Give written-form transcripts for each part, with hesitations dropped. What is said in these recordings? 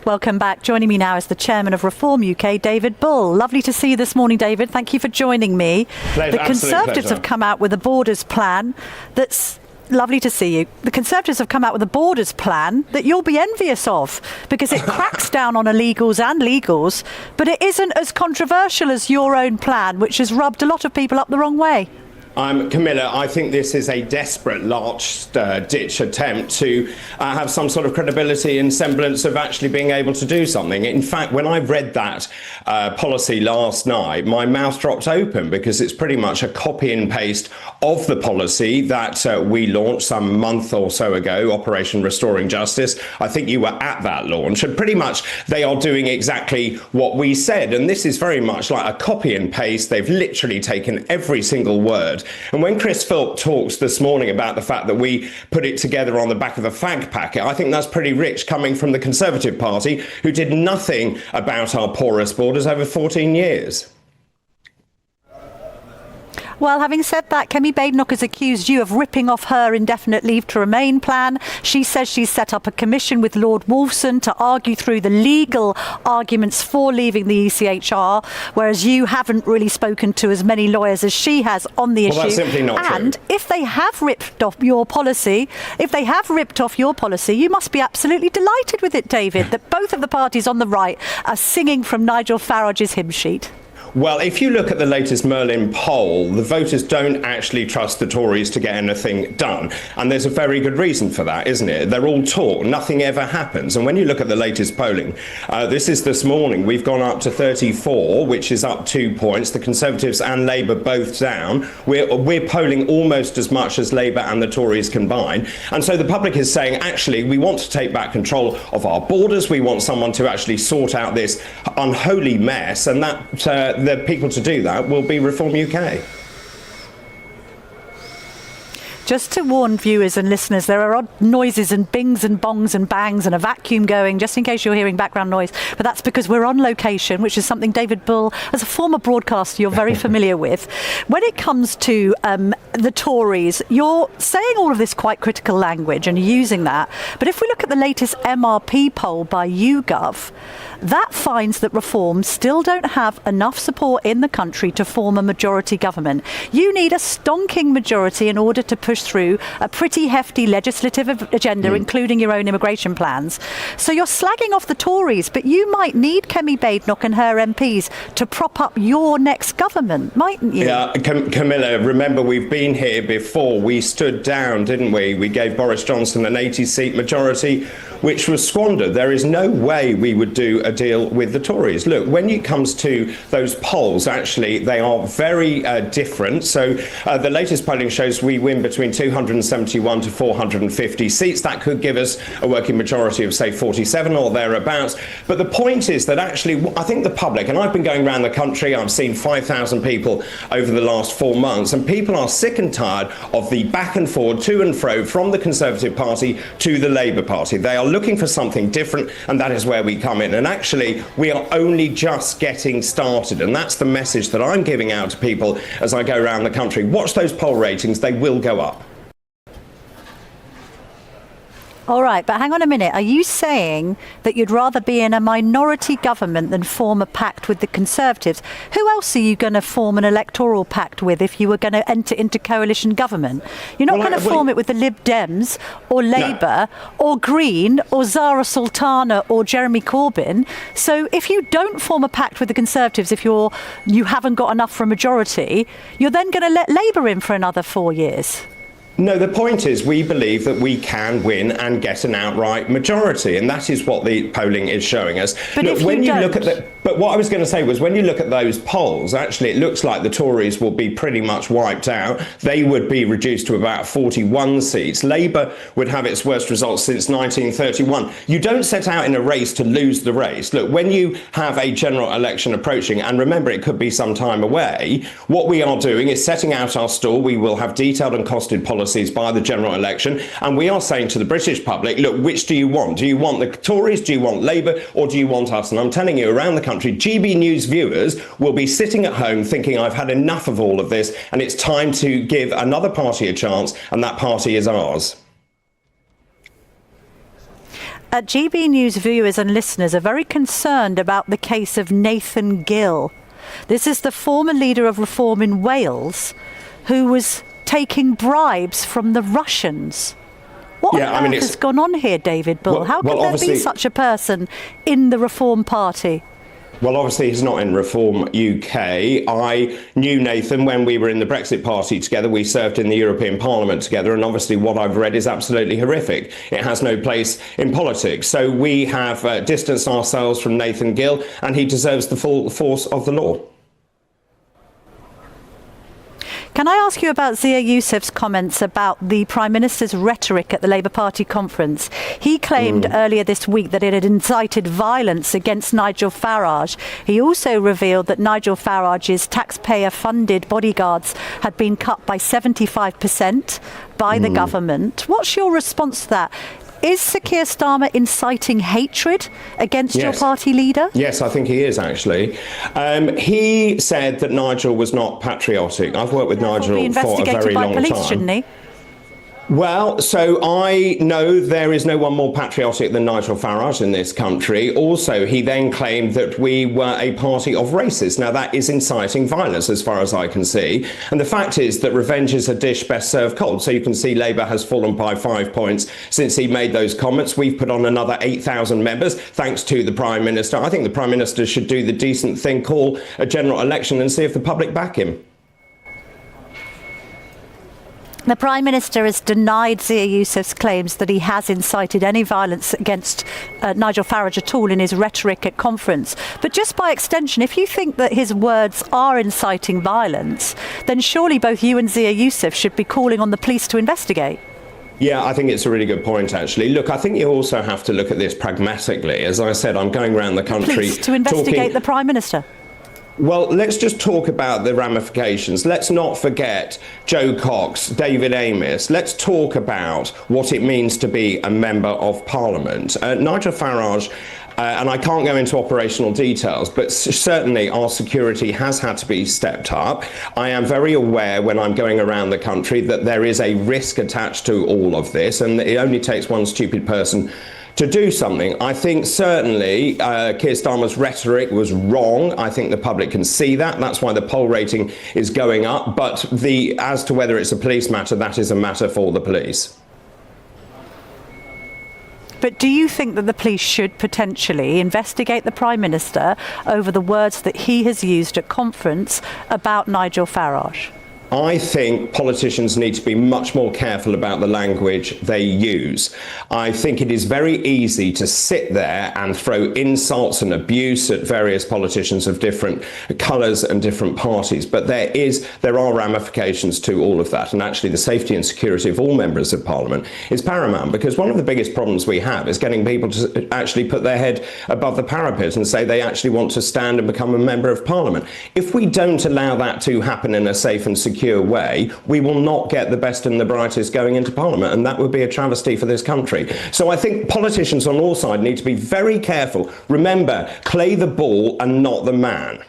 Welcome back. Joining me now is the chairman of Reform UK, David Bull. Lovely to see you this morning, David. Thank you for joining me. Pleasure, the Conservatives have come out with a borders plan that's lovely to see you. The Conservatives have come out with a borders plan that you'll be envious of because it cracks down on illegals and legals, but it isn't as controversial as your own plan, which has rubbed a lot of people up the wrong way. Camilla, I think this is a desperate last-ditch attempt to have some sort of credibility and semblance of actually being able to do something. In fact, when I read that policy last night, my mouth dropped open because it's pretty much a copy and paste of the policy that we launched some month or so ago, Operation Restoring Justice. I think you were at that launch, and pretty much they are doing exactly what we said. And this is very much like a copy and paste. They've literally taken every single word. And when Chris Philp talks this morning about the fact that we put it together on the back of a fag packet, I think that's pretty rich coming from the Conservative Party, who did nothing about our porous borders over 14 years. Well, having said that, Kemi Badenoch has accused you of ripping off her indefinite leave to remain plan. She says she's set up a commission with Lord Wolfson to argue through the legal arguments for leaving the ECHR, whereas you haven't really spoken to as many lawyers as she has on the issue. Well, that's simply not true. And if they have ripped off your policy, you must be absolutely delighted with it, David, that both of the parties on the right are singing from Nigel Farage's hymn sheet. Well, if you look at the latest Merlin poll, the voters don't actually trust the Tories to get anything done. And there's a very good reason for that, isn't it? They're all talk. Nothing ever happens. And when you look at the latest polling, this morning, we've gone up to 34, which is up 2 points. The Conservatives and Labour both down. We're polling almost as much as Labour and the Tories combined. And so the public is saying, actually, we want to take back control of our borders. We want someone to actually sort out this unholy mess. And that the people to do that will be Reform UK. Just to warn viewers and listeners, there are odd noises and bings and bongs and bangs and a vacuum going, just in case you're hearing background noise. But that's because we're on location, which is something David Bull, as a former broadcaster, you're very familiar with. When it comes to the Tories, you're saying all of this quite critical language and using that. But if we look at the latest MRP poll by YouGov, that finds that Reform still don't have enough support in the country to form a majority government. You need a stonking majority in order to push through a pretty hefty legislative agenda, including your own immigration plans. So you're slagging off the Tories, but you might need Kemi Badenoch and her MPs to prop up your next government, mightn't you? Yeah, Camilla, remember we've been here before. We stood down, didn't we? We gave Boris Johnson an 80-seat majority, which was squandered. There is no way we would do a deal with the Tories. Look, when it comes to those polls, actually, they are very different. So the latest polling shows we win between 271 to 450 seats. That could give us a working majority of, say, 47 or thereabouts. But the point is that actually, I think the public, and I've been going around the country, I've seen 5,000 people over the last 4 months, and people are sick and tired of the back and forward, to and fro, from the Conservative Party to the Labour Party. They are looking for something different, and that is where we come in. And actually, we are only just getting started, and that's the message that I'm giving out to people as I go around the country. Watch those poll ratings, they will go up. All right, but hang on a minute. Are you saying that you'd rather be in a minority government than form a pact with the Conservatives? Who else are you going to form an electoral pact with if you were going to enter into coalition government? You're not going to form it with the Lib Dems or Labour or Green or Zara Sultana or Jeremy Corbyn. So if you don't form a pact with the Conservatives, if you haven't got enough for a majority, you're then going to let Labour in for another 4 years. No, the point is we believe that we can win and get an outright majority, and that is what the polling is showing us. But look, if when you don't... look at but what I was going to say was when you look at those polls, actually it looks like the Tories will be pretty much wiped out. They would be reduced to about 41 seats. Labour would have its worst results since 1931. You don't set out in a race to lose the race. Look, when you have a general election approaching, and remember it could be some time away, what we are doing is setting out our stall. We will have detailed and costed policies by the general election, and we are saying to the British public, look, which do you want? Do you want the Tories, do you want Labour, or do you want us? And I'm telling you, around the country, GB News viewers will be sitting at home thinking, I've had enough of all of this, and it's time to give another party a chance, and that party is ours. GB News viewers and listeners are very concerned about the case of Nathan Gill. This is the former leader of Reform in Wales who was taking bribes from the Russians. What on earth has gone on here, David Bull? How can there be such a person in the Reform Party? Well, obviously, he's not in Reform UK. I knew Nathan when we were in the Brexit Party together. We served in the European Parliament together. And obviously, what I've read is absolutely horrific. It has no place in politics. So we have distanced ourselves from Nathan Gill, and he deserves the full force of the law. Can I ask you about Zia Youssef's comments about the Prime Minister's rhetoric at the Labour Party conference? He claimed earlier this week that it had incited violence against Nigel Farage. He also revealed that Nigel Farage's taxpayer-funded bodyguards had been cut by 75% by the government. What's your response to that? Is Sir Keir Starmer inciting hatred against your party leader? Yes, I think he is, actually. He said that Nigel was not patriotic. I've worked with Nigel for a very long time. Shouldn't he? Well, so I know there is no one more patriotic than Nigel Farage in this country. Also, he then claimed that we were a party of racists. Now, that is inciting violence as far as I can see. And the fact is that revenge is a dish best served cold. So you can see Labour has fallen by 5 points since he made those comments. We've put on another 8,000 members, thanks to the Prime Minister. I think the Prime Minister should do the decent thing, call a general election and see if the public back him. The Prime Minister has denied Zia Youssef's claims that he has incited any violence against Nigel Farage at all in his rhetoric at conference. But just by extension, if you think that his words are inciting violence, then surely both you and Zia Youssef should be calling on the police to investigate. Yeah, I think it's a really good point, actually. Look, I think you also have to look at this pragmatically. As I said, I'm going around the country Police to investigate the Prime Minister. Well, let's just talk about the ramifications. Let's not forget Joe Cox, David Amess. Let's talk about what it means to be a member of Parliament. Nigel Farage, and I can't go into operational details, but certainly our security has had to be stepped up. I am very aware when I'm going around the country that there is a risk attached to all of this, and it only takes one stupid person to do something. I think certainly Keir Starmer's rhetoric was wrong. I think the public can see that. That's why the poll rating is going up. But as to whether it's a police matter, that is a matter for the police. But do you think that the police should potentially investigate the Prime Minister over the words that he has used at conference about Nigel Farage? I think politicians need to be much more careful about the language they use. I think it is very easy to sit there and throw insults and abuse at various politicians of different colours and different parties, but there are ramifications to all of that, and actually the safety and security of all members of Parliament is paramount, because one of the biggest problems we have is getting people to actually put their head above the parapet and say they actually want to stand and become a member of Parliament. If we don't allow that to happen in a safe and secure way, we will not get the best and the brightest going into Parliament, and that would be a travesty for this country. So I think politicians on all sides need to be very careful. Remember, play the ball and not the man.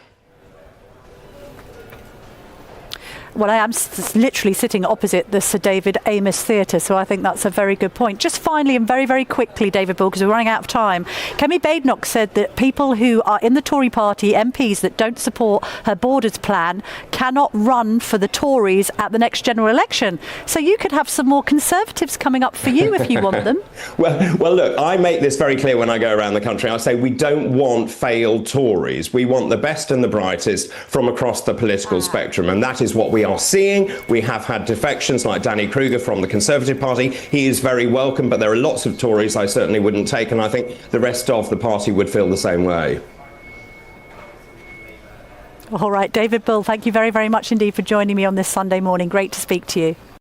Well, I am literally sitting opposite the Sir David Amess Theatre, so I think that's a very good point. Just finally and very, very quickly, David Bull, because we're running out of time, Kemi Badenoch said that people who are in the Tory party, MPs that don't support her borders plan, cannot run for the Tories at the next general election. So you could have some more Conservatives coming up for you if you want them. Well, look, I make this very clear when I go around the country. I say we don't want failed Tories. We want the best and the brightest from across the political spectrum, and that is what we are seeing. We have had defections like Danny Kruger from the Conservative Party. He is very welcome, but there are lots of Tories I certainly wouldn't take, and I think the rest of the party would feel the same way. All right, David Bull, thank you very, very much indeed for joining me on this Sunday morning. Great to speak to you.